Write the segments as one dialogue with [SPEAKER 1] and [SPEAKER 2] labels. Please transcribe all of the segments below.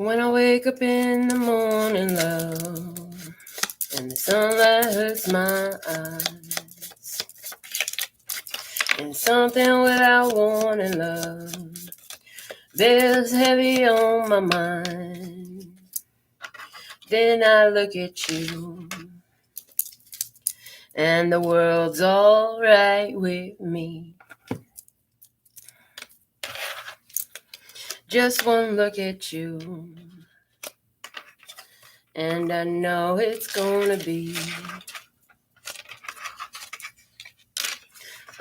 [SPEAKER 1] When I wake up in the morning, love, and the sunlight hurts my eyes, and something without warning, love, bears heavy on my mind. Then I look at you, and the world's all right with me. Just one look at you, and I know it's gonna be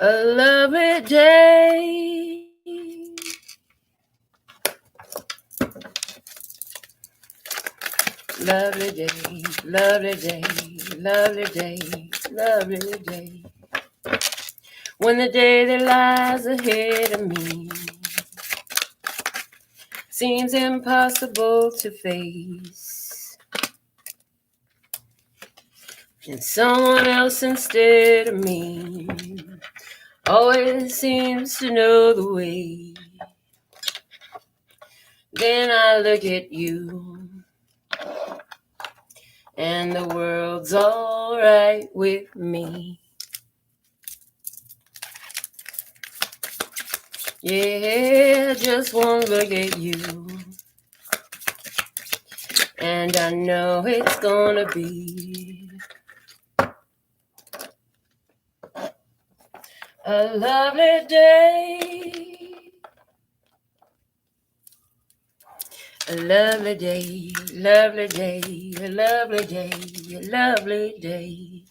[SPEAKER 1] a lovely day. Lovely day, lovely day, lovely day, lovely day. When the day that lies ahead of me seems impossible to face, and someone else instead of me always seems to know the way. Then I look at you, and the world's all right with me. Yeah, just one look at you, and I know it's gonna be a lovely day. A lovely day, lovely day, a lovely day, a lovely day.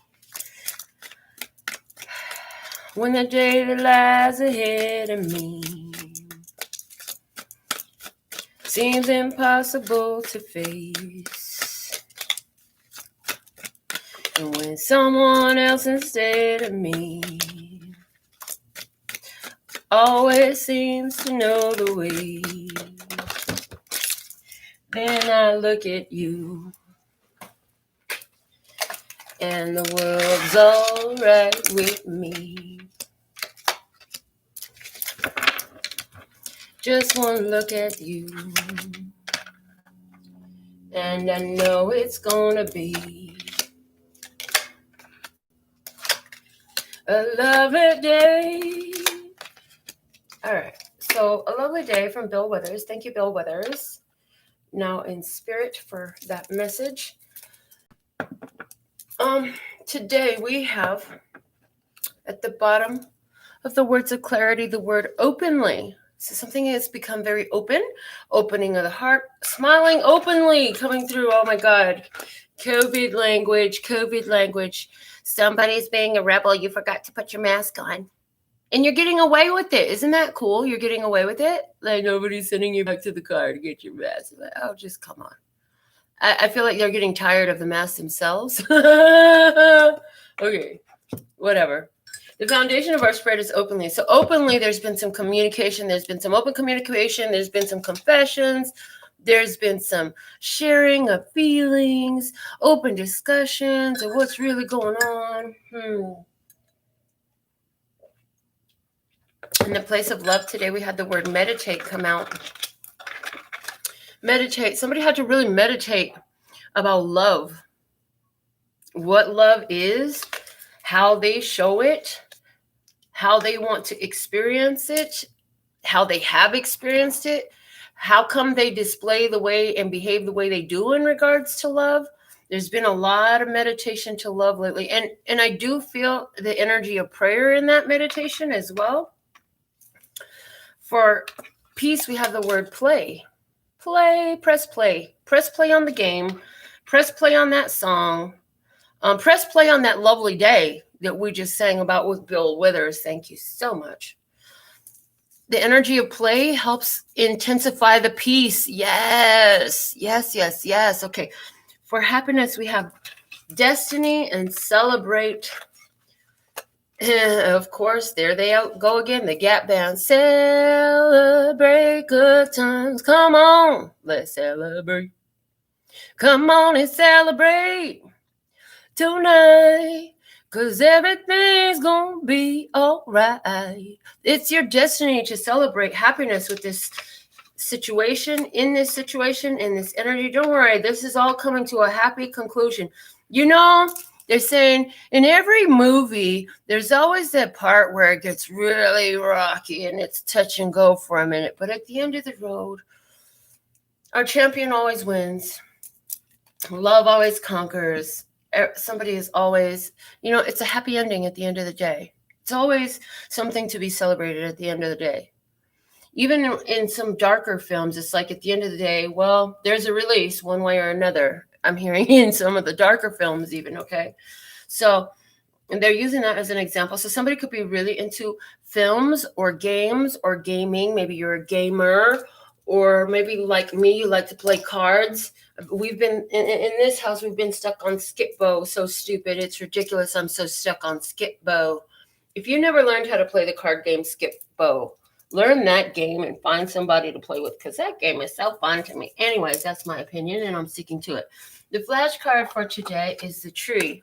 [SPEAKER 1] When the day that lies ahead of me seems impossible to face, and when someone else instead of me always seems to know the way, then I look at you, and the world's all right with me. Just one look at you, and I know it's gonna be a lovely day. All right, so a lovely day from Bill Withers. Thank you, Bill Withers. Now in spirit for that message. Today we have at the bottom of the words of clarity the word openly. So something has become very open, opening of the heart, smiling openly, coming through. Oh my God, COVID language. Somebody's being a rebel. You forgot to put your mask on. And you're getting away with it. Isn't that cool? You're getting away with it. Like nobody's sending you back to the car to get your mask. Like, oh, just come on. I feel like they're getting tired of the masks themselves. Okay, whatever. The foundation of our spread is openly. So openly, there's been some communication. There's been some open communication. There's been some confessions. There's been some sharing of feelings, open discussions of what's really going on. In the place of love today, we had the word meditate come out. Meditate. Somebody had to really meditate about love. What love is, how they show it, how they want to experience it, how they have experienced it, how come they display the way and behave the way they do in regards to love. There's been a lot of meditation to love lately. And I do feel the energy of prayer in that meditation as well. For peace, we have the word play. Play, press play. Press play on the game. Press play on that song. Press play on that lovely day that we just sang about with Bill Withers. Thank you so much. The energy of play helps intensify the peace. Yes. Okay. For happiness, we have destiny and celebrate. Of course, there they go again. The Gap Band. Celebrate good times. Come on, let's celebrate. Come on and celebrate tonight, 'cause everything's gonna be all right. It's your destiny to celebrate happiness with this situation, in this energy, don't worry, this is all coming to a happy conclusion. You know, they're saying in every movie, there's always that part where it gets really rocky and it's touch and go for a minute. But at the end of the road, our champion always wins. Love always conquers. Somebody is always, it's a happy ending at the end of the day. It's always something to be celebrated at the end of the day. Even in some darker films, it's like at the end of the day, well, there's a release one way or another. I'm hearing in some of the darker films even, okay? So, and they're using that as an example. So somebody could be really into films or games or gaming. Maybe you're a gamer, or maybe like me, you like to play cards. We've been, in this house, we've been stuck on Skip-Bo. So stupid. It's ridiculous. I'm so stuck on Skip-Bo. If you never learned how to play the card game Skip-Bo, learn that game and find somebody to play with, because that game is so fun to me. Anyways, that's my opinion, and I'm sticking to it. The flashcard for today is the tree.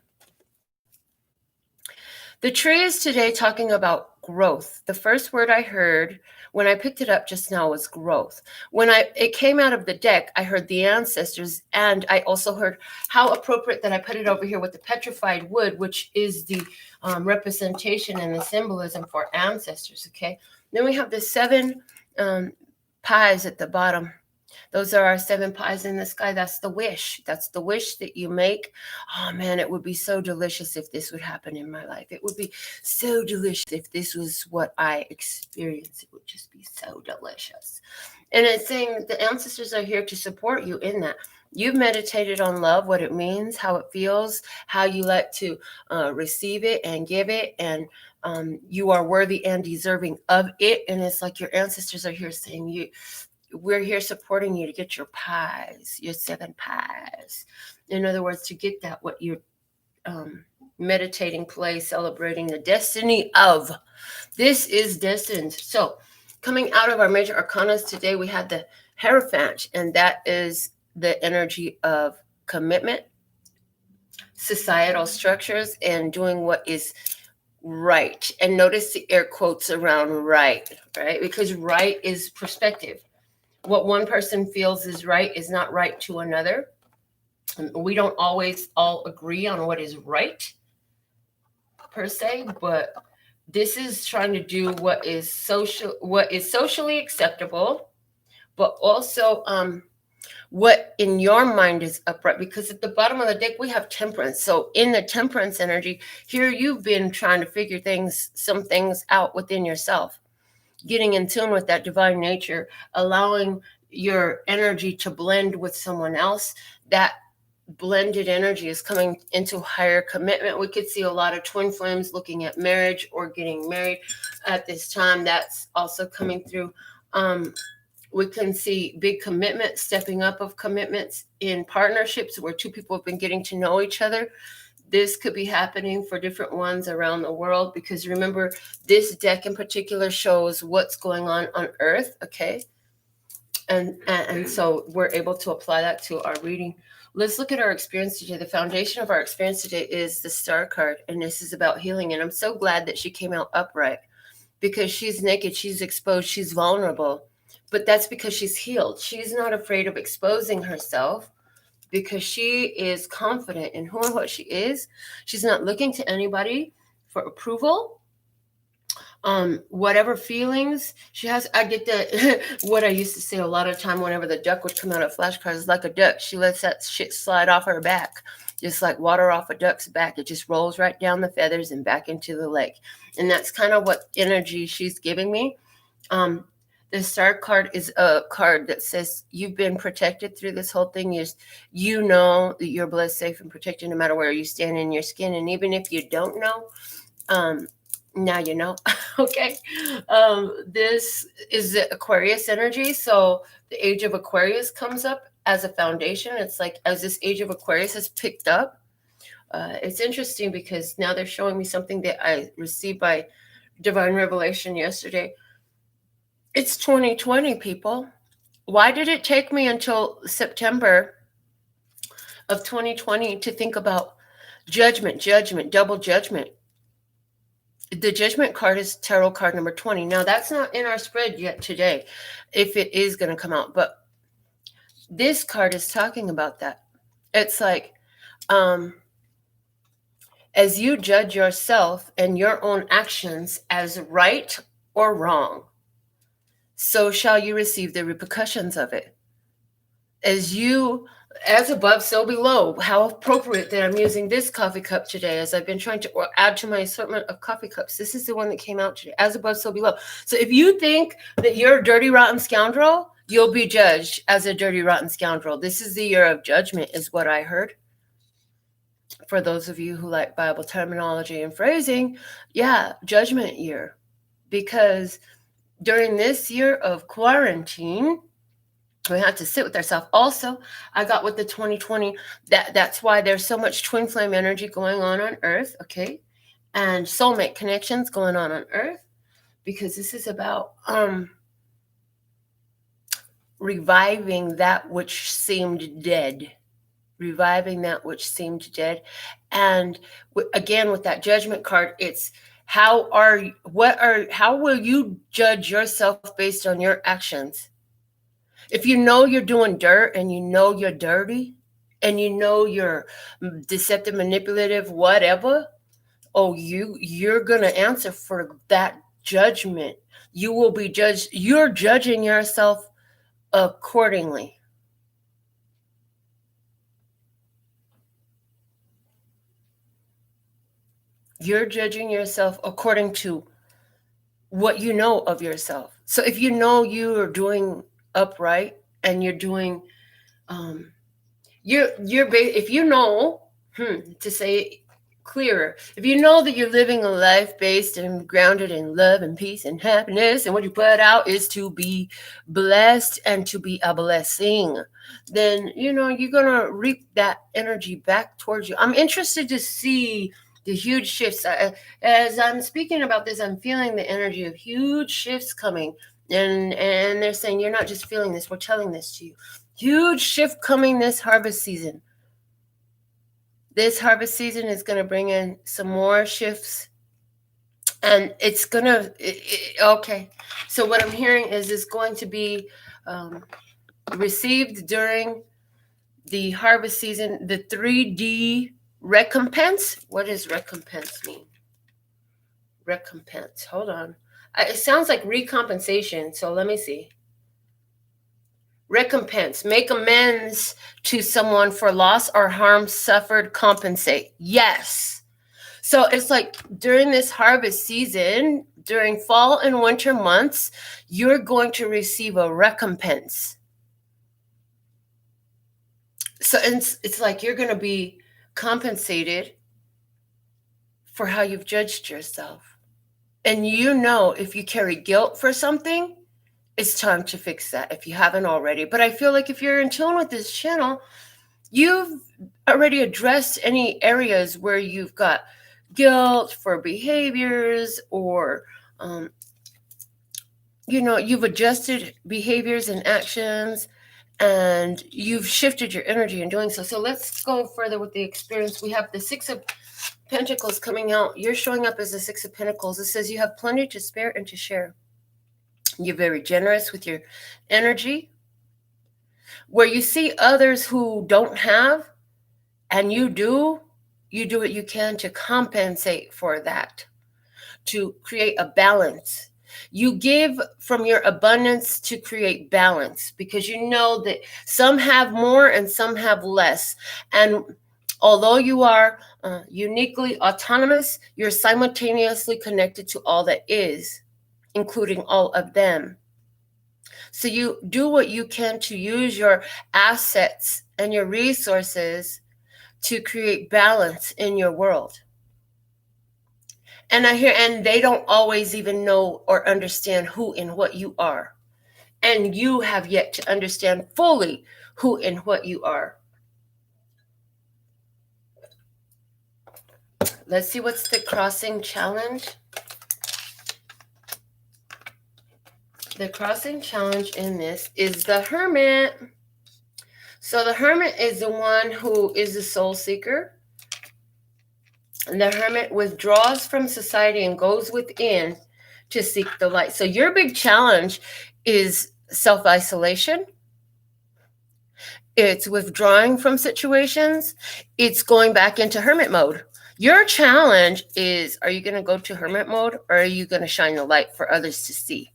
[SPEAKER 1] The tree is today talking about growth. The first word I heard when I picked it up just now was growth. When it came out of the deck, I heard the ancestors, and I also heard how appropriate that I put it over here with the petrified wood, which is the representation and the symbolism for ancestors, okay? Then we have the 7 pies at the bottom. Those are our 7 pies in the sky. That's the wish. That's the wish that you make. Oh, man, it would be so delicious if this would happen in my life. It would be so delicious if this was what I experienced. It would just be so delicious. And it's saying that the ancestors are here to support you in that. You've meditated on love, what it means, how it feels, how you like to receive it and give it, and you are worthy and deserving of it. And it's like your ancestors are here saying, we're here supporting you to get your pies, your 7 pies. In other words, to get that, what you're meditating, play, celebrating the destiny of. This is destined. So coming out of our major arcanas today, we had the Hierophant, and that is the energy of commitment, societal structures, and doing what is right. And notice the air quotes around right? Because right is perspective. What one person feels is right is not right to another. We don't always all agree on what is right, per se, but this is trying to do what is socially acceptable, but also what in your mind is upright. Because at the bottom of the deck, we have temperance. So in the temperance energy, here you've been trying to figure some things out within yourself, getting in tune with that divine nature, allowing your energy to blend with someone else. That blended energy is coming into higher commitment. We could see a lot of twin flames looking at marriage or getting married at this time. That's also coming through. We can see big commitment, stepping up of commitments in partnerships where 2 people have been getting to know each other. This could be happening for different ones around the world, because remember, this deck in particular shows what's going on Earth, okay? And so we're able to apply that to our reading. Let's look at our experience today. The foundation of our experience today is the Star card, and this is about healing. And I'm so glad that she came out upright, because she's naked, she's exposed, she's vulnerable. But that's because she's healed. She's not afraid of exposing herself, because she is confident in who and what she is. She's not looking to anybody for approval. Whatever feelings she has, I get that. What I used to say a lot of time whenever the duck would come out of flashcards, like a duck, she lets that shit slide off her back, just like water off a duck's back. It just rolls right down the feathers and back into the lake. And that's kind of what energy she's giving me. The Star card is a card that says you've been protected through this whole thing. You know that you're blessed, safe, and protected no matter where you stand in your skin. And even if you don't know, now you know. Okay. This is the Aquarius energy. So the age of Aquarius comes up as a foundation. It's like as this age of Aquarius has picked up. It's interesting because now they're showing me something that I received by divine revelation yesterday. It's 2020, people. Why did it take me until September of 2020 to think about judgment, double judgment? the Judgment card is tarot card number 20. Now, that's not in our spread yet today, if it is going to come out. But this card is talking about that. It's like, as you judge yourself and your own actions as right or wrong, so shall you receive the repercussions of it. As above, so below. How appropriate that I'm using this coffee cup today, as I've been trying to add to my assortment of coffee cups. This is the one that came out today. As above, so below. So if you think that you're a dirty, rotten scoundrel, you'll be judged as a dirty, rotten scoundrel. This is the year of judgment, is what I heard. For those of you who like Bible terminology and phrasing, yeah, judgment year. Because during this year of quarantine, we have to sit with ourselves. Also, I got with the 2020, that's why there's so much twin flame energy going on Earth, okay? And soulmate connections going on Earth, because this is about reviving that which seemed dead. Reviving that which seemed dead. And again, with that Judgment card, it's how will you judge yourself based on your actions? If you know you're doing dirt and you know you're dirty and you know you're deceptive, manipulative, whatever, you're going to answer for that judgment. You will be judged. You're judging yourself accordingly. You're judging yourself according to what you know of yourself. So if you know you are doing upright and you're doing if you know, to say it clearer, if you know that you're living a life based and grounded in love and peace and happiness, and what you put out is to be blessed and to be a blessing, then you're gonna reap that energy back towards you. I'm interested to see the huge shifts. As I'm speaking about this, I'm feeling the energy of huge shifts coming. And they're saying, you're not just feeling this, we're telling this to you. Huge shift coming this harvest season. This harvest season is going to bring in some more shifts. And it's going to, okay. So what I'm hearing is it's going to be received during the harvest season, the 3D recompense. What does recompense mean? Recompense. Hold on. It sounds like recompensation. So let me see. Recompense. Make amends to someone for loss or harm suffered. Compensate. Yes. So it's like during this harvest season, during fall and winter months, you're going to receive a recompense. So it's like you're going to be compensated for how you've judged yourself. And if you carry guilt for something, it's time to fix that if you haven't already. But I feel like if you're in tune with this channel, you've already addressed any areas where you've got guilt for behaviors, or, you've adjusted behaviors and actions, and you've shifted your energy in doing so. So let's go further with the experience. We have the 6 of Pentacles coming out. You're showing up as the 6 of Pentacles. It says you have plenty to spare and to share. You're very generous with your energy. Where you see others who don't have, and you do what you can to compensate for that, to create a balance. You give from your abundance to create balance, because you know that some have more and some have less. And although you are uniquely autonomous, you're simultaneously connected to all that is, including all of them. So you do what you can to use your assets and your resources to create balance in your world. And they don't always even know or understand who and what you are. And you have yet to understand fully who and what you are. Let's see what's the crossing challenge. The crossing challenge in this is the Hermit. So the Hermit is the one who is the soul seeker. And the hermit withdraws from society and goes within to seek the light. So your big challenge is self-isolation. It's withdrawing from situations. It's going back into hermit mode. Your challenge is, are you going to go to hermit mode, or are you going to shine the light for others to see?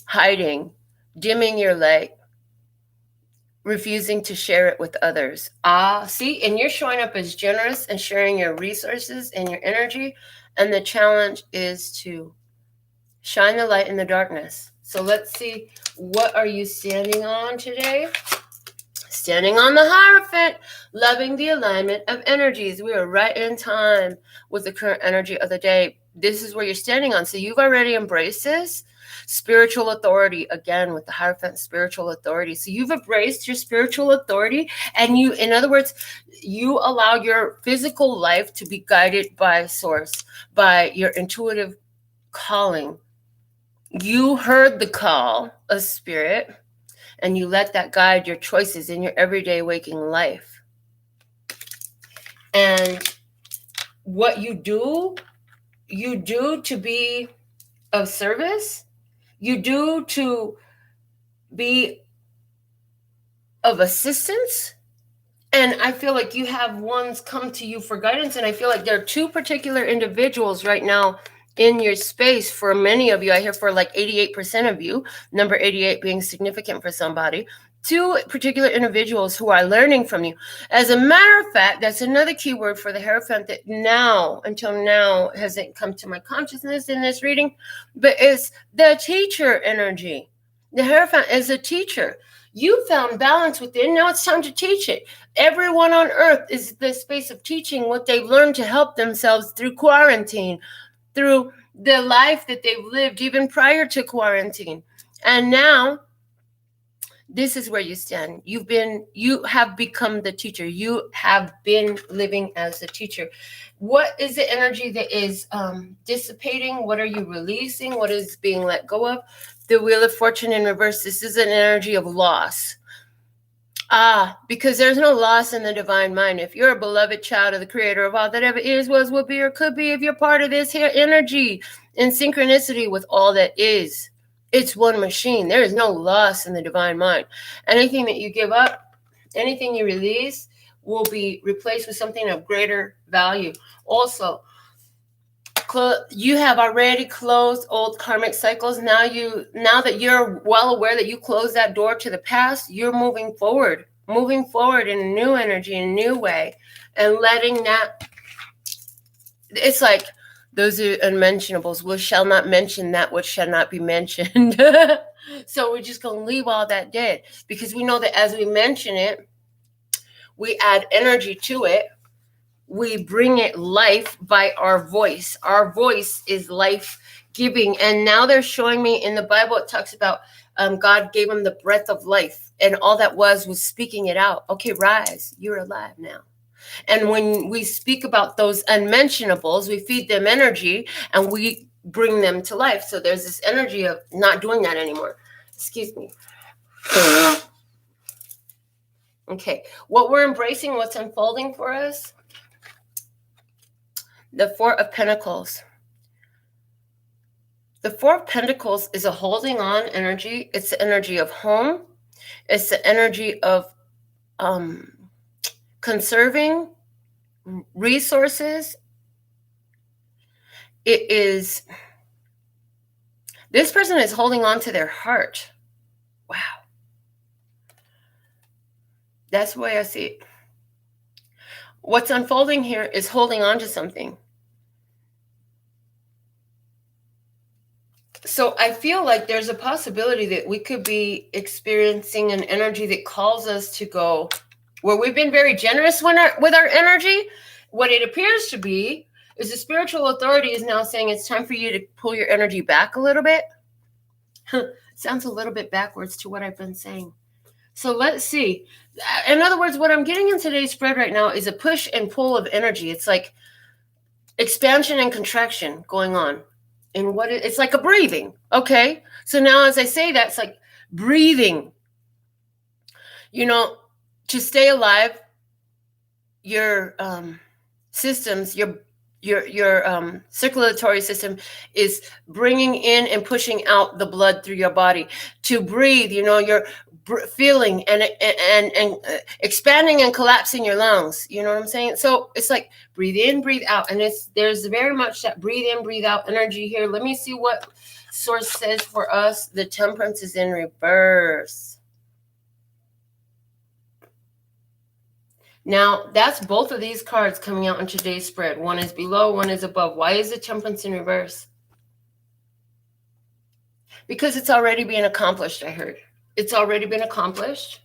[SPEAKER 1] Hiding, dimming your light, refusing to share it with others. See, and you're showing up as generous and sharing your resources and your energy. And the challenge is to shine the light in the darkness. So let's see, what are you standing on today? Standing on the Hierophant, loving the alignment of energies. We are right in time with the current energy of the day. This is where you're standing on. So you've already embraced this. Spiritual authority, again, with the Hierophant, spiritual authority. So you've embraced your spiritual authority, and you, in other words, you allow your physical life to be guided by source, by your intuitive calling. You heard the call of spirit, and you let that guide your choices in your everyday waking life. And what you do to be of service. You do to be of assistance. And I feel like you have ones come to you for guidance. And I feel like there are two particular individuals right now in your space. For many of you, I hear for like 88% of you, number 88 being significant for somebody, two particular individuals who are learning from you. As a matter of fact, that's another keyword for the Hierophant that now, until now, hasn't come to my consciousness in this reading, but it's the teacher energy. The Hierophant is a teacher. You found balance within. Now it's time to teach it. Everyone on earth is the space of teaching what they've learned to help themselves through quarantine, through the life that they've lived even prior to quarantine. And now, this is where you stand. You have become the teacher. You have been living as the teacher. What is the energy that is dissipating? What are you releasing? What is being let go of? The Wheel of Fortune in reverse. This is an energy of loss. Because there's no loss in the divine mind. If you're a beloved child of the creator of all that ever is, was, will be, or could be, if you're part of this here energy in synchronicity with all that is, it's one machine. There is no loss in the divine mind. Anything that you give up, anything you release, will be replaced with something of greater value. Also, you have already closed old karmic cycles. Now that you're well aware that you closed that door to the past, you're moving forward in a new energy, in a new way, and letting that. It's like, those are unmentionables. We shall not mention that which shall not be mentioned. So we're just going to leave all that dead, because we know that as we mention it, we add energy to it. We bring it life by our voice. Our voice is life-giving. And now they're showing me in the Bible, it talks about God gave him the breath of life. And all that was speaking it out. Okay, rise. You're alive now. And when we speak about those unmentionables, we feed them energy and we bring them to life. So there's this energy of not doing that anymore. Excuse me. Okay, what we're embracing, what's unfolding for us, the Four of Pentacles. The Four of Pentacles is a holding on energy. It's the energy of home. It's the energy of conserving resources. It is, this person is holding on to their heart. Wow. That's the way I see it. What's unfolding here is holding on to something. So I feel like there's a possibility that we could be experiencing an energy that calls us to go where we've been very generous with our energy. What it appears to be is the spiritual authority is now saying it's time for you to pull your energy back a little bit. Sounds a little bit backwards to what I've been saying. So let's see. In other words, what I'm getting in today's spread right now is a push and pull of energy. It's like expansion and contraction going on. And it's like a breathing. Okay. So now as I say that, it's like breathing. You know, to stay alive, your systems, your circulatory system is bringing in and pushing out the blood through your body. To breathe, you're feeling and expanding and collapsing your lungs. You know what I'm saying? So it's like breathe in, breathe out, and there's very much that breathe in, breathe out energy here. Let me see what source says for us. The Temperance is in reverse. Now, that's both of these cards coming out in today's spread. One is below, one is above. Why is the Temperance in reverse? Because it's already being accomplished, I heard. It's already been accomplished.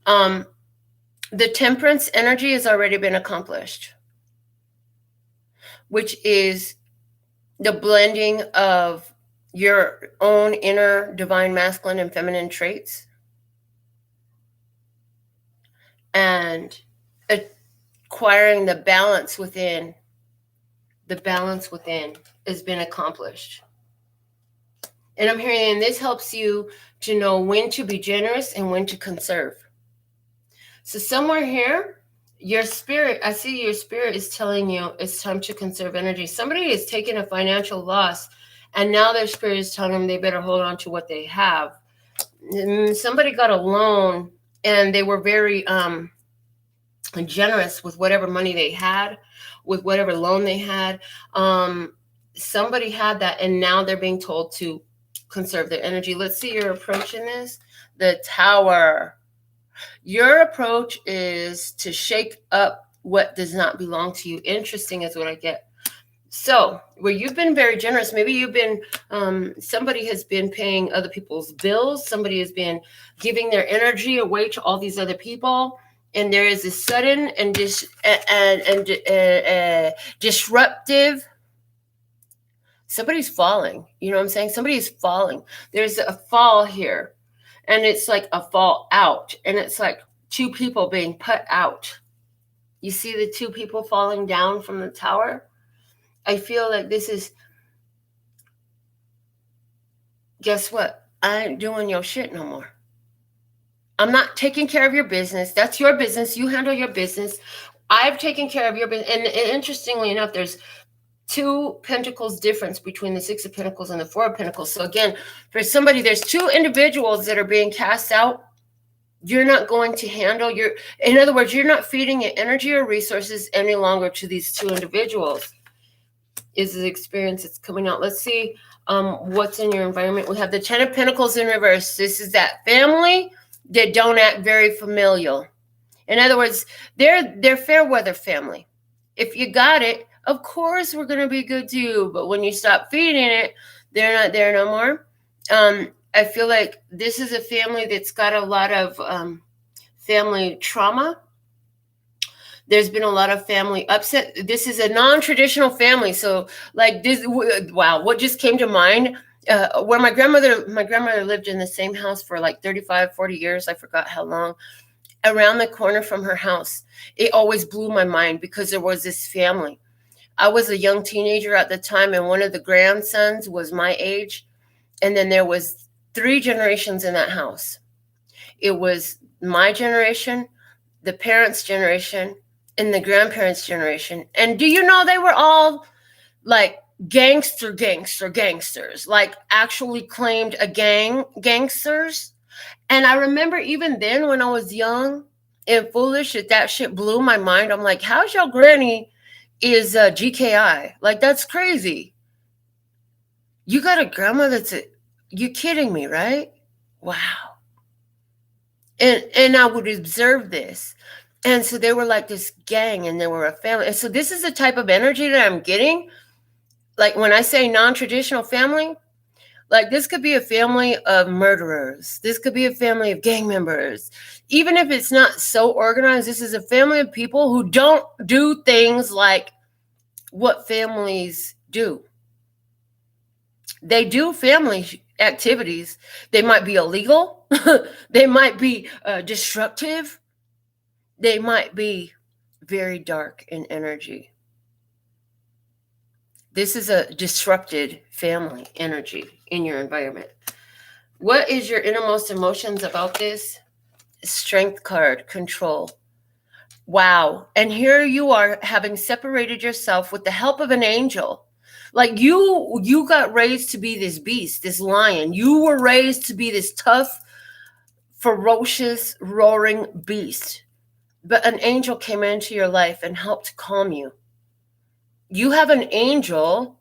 [SPEAKER 1] The Temperance energy has already been accomplished, which is the blending of your own inner divine masculine and feminine traits and acquiring the balance within. The balance within has been accomplished. And I'm hearing this helps you to know when to be generous and when to conserve. So somewhere here, your spirit, I see your spirit is telling you it's time to conserve energy. Somebody is taking a financial loss, and now their spirit is telling them they better hold on to what they have. Somebody got a loan, and they were very generous with whatever money they had, with whatever loan they had. Somebody had that, and now they're being told to conserve their energy. Let's see your approach in this. The Tower. Your approach is to shake up what does not belong to you. Interesting is what I get. So where you've been very generous, maybe you've been, somebody has been paying other people's bills. Somebody has been giving their energy away to all these other people. And there is a sudden and disruptive. Somebody's falling. You know what I'm saying? Somebody is falling. There's a fall here. And it's like a fall out. And it's like two people being put out. You see the two people falling down from the tower? I feel like this is, guess what? I ain't doing your shit no more. I'm not taking care of your business. That's your business. You handle your business. I've taken care of your business. And interestingly enough, there's 2 pentacles difference between the 6 of Pentacles and the 4 of Pentacles. So again, for somebody, there's 2 individuals that are being cast out. You're not going to handle in other words, you're not feeding your energy or resources any longer to these 2 individuals. Is the experience that's coming out. Let's see what's in your environment. We have the 10 of Pentacles in reverse. This is that family that don't act very familial. In other words, they're fair weather family. If you got it, of course we're going to be good to you. But when you stop feeding it, they're not there no more. I feel like this is a family that's got a lot of family trauma. There's been a lot of family upset. This is a non-traditional family. So like this, wow, what just came to mind, where my grandmother lived in the same house for like 35, 40 years. I forgot how long. Around the corner from her house, it always blew my mind because there was this family. I was a young teenager at the time, and one of the grandsons was my age. And then there was 3 generations in that house. It was my generation, the parents' generation, and the grandparents' generation. And do you know they were all like gangsters, like actually claimed a gangsters. And I remember even then when I was young and foolish, that shit blew my mind. I'm like, how's your granny is GKI? Like, that's crazy. You got a grandma you kidding me, right? Wow. And I would observe this. And so they were like this gang, and they were a family. And so this is the type of energy that I'm getting. Like when I say non-traditional family, like this could be a family of murderers. This could be a family of gang members. Even if it's not so organized, this is a family of people who don't do things like what families do. They do family activities. They might be illegal. They might be destructive. They might be very dark in energy. This is a disrupted family energy in your environment. What is your innermost emotions about this? Strength card, control. Wow. And here you are, having separated yourself with the help of an angel. Like you got raised to be this beast, this lion. You were raised to be this tough, ferocious, roaring beast. But an angel came into your life and helped calm you. You have an angel.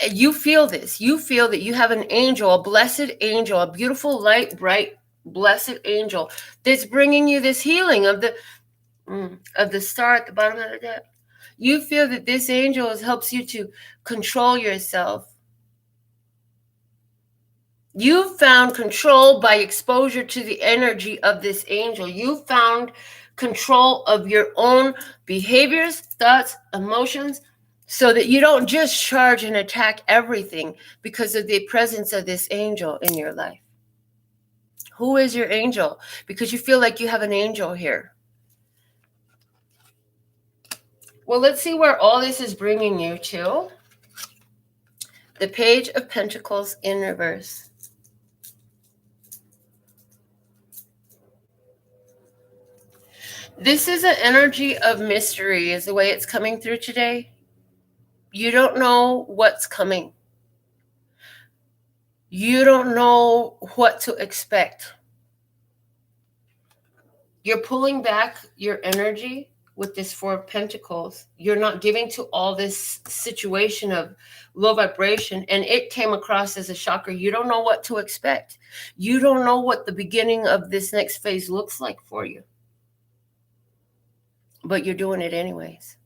[SPEAKER 1] You feel this. You feel that you have an angel, a blessed angel, a beautiful, light, bright, blessed angel that's bringing you this healing of the star at the bottom of the deck. You feel that this angel helps you to control yourself. You found control by exposure to the energy of this angel. You found control of your own behaviors, thoughts, emotions, so that you don't just charge and attack everything because of the presence of this angel in your life. Who is your angel? Because you feel like you have an angel here. Well, let's see where all this is bringing you to. The Page of Pentacles in reverse. This is an energy of mystery, is the way it's coming through today. You don't know what's coming. You don't know what to expect. You're pulling back your energy with this Four of Pentacles. You're not giving to all this situation of low vibration, and it came across as a shocker. You don't know what to expect. You don't know what the beginning of this next phase looks like for you. But you're doing it anyways.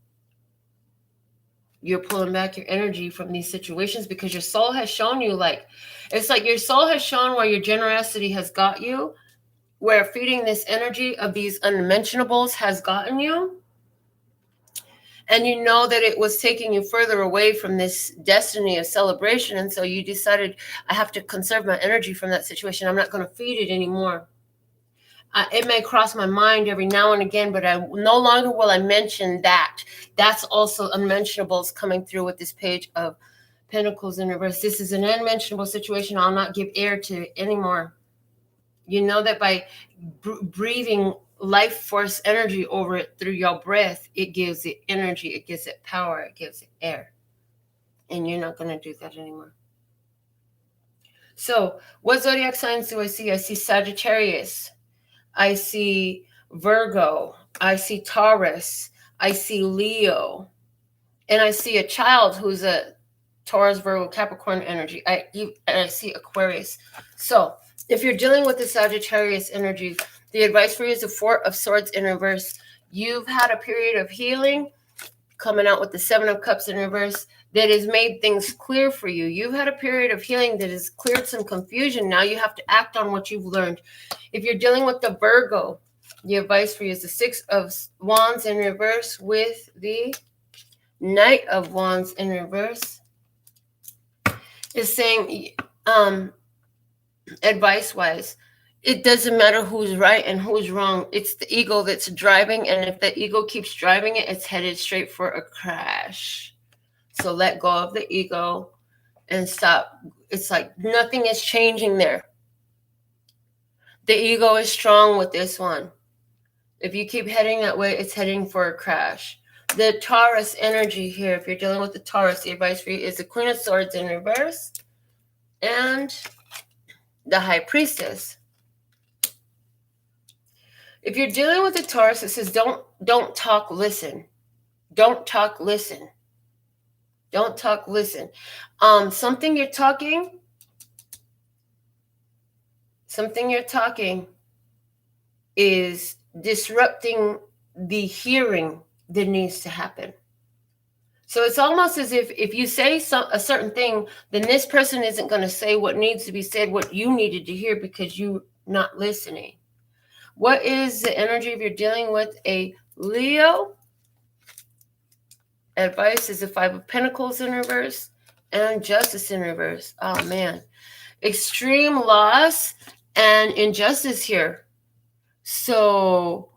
[SPEAKER 1] You're pulling back your energy from these situations because your soul has shown you, it's like your soul has shown where your generosity has got you, where feeding this energy of these unmentionables has gotten you. And you know that it was taking you further away from this destiny of celebration. And so you decided, I have to conserve my energy from that situation. I'm not going to feed it anymore. It may cross my mind every now and again, but I no longer will I mention that. That's also unmentionables coming through with this Page of Pentacles in reverse. This is an unmentionable situation I'll not give air to anymore. You know that by breathing life force energy over it through your breath, it gives it energy, it gives it power, it gives it air. And you're not going to do that anymore. So what zodiac signs do I see? I see Sagittarius. I see Virgo, I see Taurus, I see Leo, and I see a child who's a Taurus, Virgo, Capricorn energy. And I see Aquarius. So if you're dealing with the Sagittarius energy, the advice for you is the Four of Swords in reverse. You've had a period of healing, coming out with the Seven of Cups in reverse, that has made things clear for you. You've had a period of healing that has cleared some confusion. Now you have to act on what you've learned. If you're dealing with the Virgo, the advice for you is the Six of Wands in reverse with the Knight of Wands in reverse. Is saying, advice-wise, it doesn't matter who's right and who's wrong. It's the ego that's driving, and if the ego keeps driving it, it's headed straight for a crash. So let go of the ego and stop. It's like nothing is changing there. The ego is strong with this one. If you keep heading that way, it's heading for a crash. The Taurus energy here, if you're dealing with the Taurus, the advice for you is the Queen of Swords in reverse and the High Priestess. If you're dealing with the Taurus, it says don't talk, listen. Don't talk, listen. Don't talk, listen. Something you're talking is disrupting the hearing that needs to happen. So it's almost as if you say a certain thing, then this person isn't going to say what needs to be said, what you needed to hear, because you're not listening. What is the energy if you're dealing with a Leo? Advice is the Five of Pentacles in reverse and Justice in reverse. Oh, man. Extreme loss and injustice here. So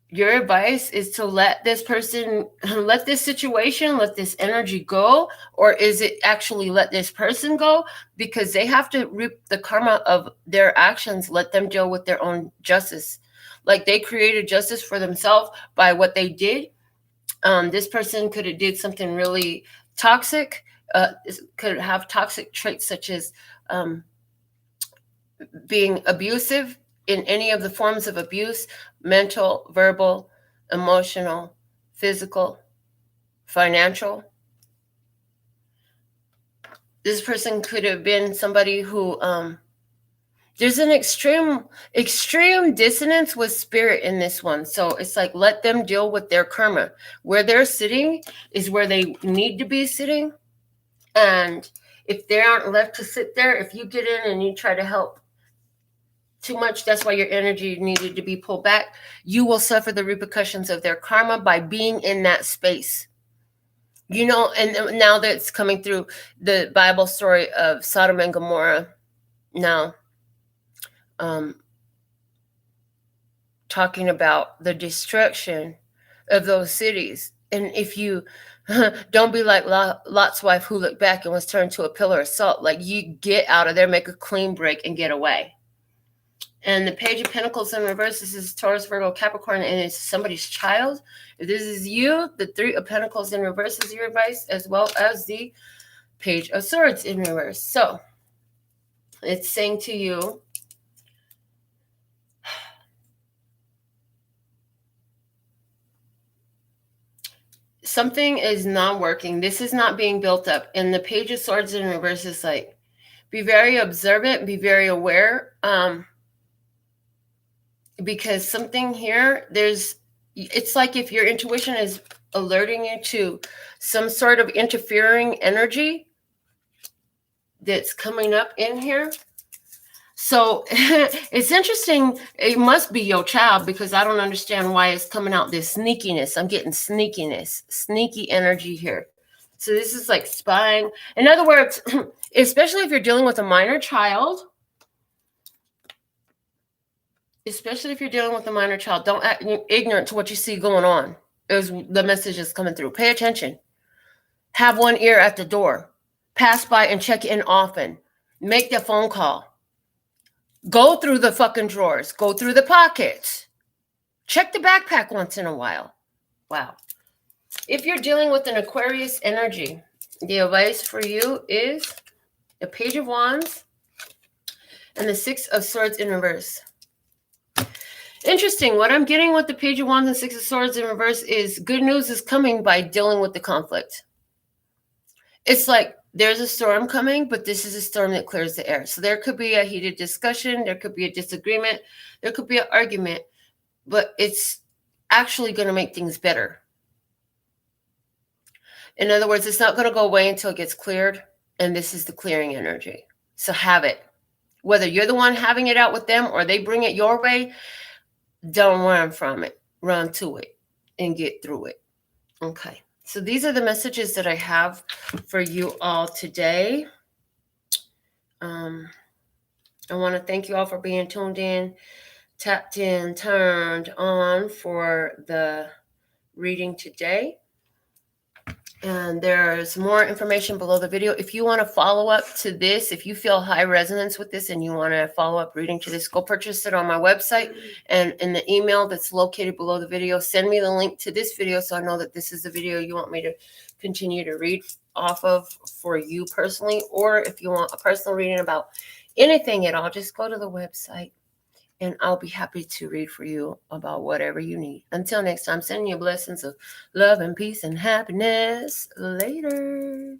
[SPEAKER 1] your advice is to let this person, let this situation, let this energy go, or is it actually let this person go? Because they have to reap the karma of their actions. Let them deal with their own justice. like they created justice for themselves by what they did. This person could have did something really toxic, could have toxic traits such as being abusive in any of the forms of abuse, mental, verbal, emotional, physical, financial. This person could have been somebody who, there's an extreme dissonance with spirit in this one. So it's like, let them deal with their karma. Where they're sitting is where they need to be sitting. And if they aren't left to sit there, if you get in and you try to help too much, that's why your energy needed to be pulled back. You will suffer the repercussions of their karma by being in that space. You know, and now that it's coming through the Bible story of Sodom and Gomorrah, now talking about the destruction of those cities. And if you don't be like Lot's wife who looked back and was turned to a pillar of salt, like you get out of there, make a clean break and get away. And the Page of Pentacles in reverse, this is Taurus, Virgo, Capricorn, and it's somebody's child. If this is you, the Three of Pentacles in reverse is your advice, as well as the Page of Swords in reverse. So it's saying to you, something is not working. This is not being built up. And the Page of Swords in reverse is like, be very observant, be very aware. Because something here, it's like if your intuition is alerting you to some sort of interfering energy that's coming up in here. So it's interesting. It must be your child, because I don't understand why it's coming out this sneakiness. I'm getting sneakiness, sneaky energy here. So this is like spying. In other words, especially if you're dealing with a minor child, don't act ignorant to what you see going on. The message is coming through. Pay attention. Have one ear at the door. Pass by and check in often. Make the phone call. Go through the fucking drawers. Go through the pockets. Check the backpack once in a while. Wow. If you're dealing with an Aquarius energy, the advice for you is the Page of Wands and the Six of Swords in reverse. Interesting. What I'm getting with the Page of Wands and Six of Swords in reverse is good news is coming by dealing with the conflict. It's like there's a storm coming, but this is a storm that clears the air. So there could be a heated discussion. There could be a disagreement. There could be an argument, but it's actually going to make things better. In other words, it's not going to go away until it gets cleared. And this is the clearing energy. So have it. Whether you're the one having it out with them or they bring it your way, don't run from it. Run to it and get through it. Okay. So these are the messages that I have for you all today. I want to thank you all for being tuned in, tapped in, turned on for the reading today. And there's more information below the video. If you want to follow up to this, if you feel high resonance with this and you want to follow up reading to this, go purchase it on my website. And in the email that's located below the video, send me the link to this video so I know that this is the video you want me to continue to read off of for you personally. Or if you want a personal reading about anything at all, just go to the website. And I'll be happy to read for you about whatever you need. Until next time, sending you blessings of love and peace and happiness. Later.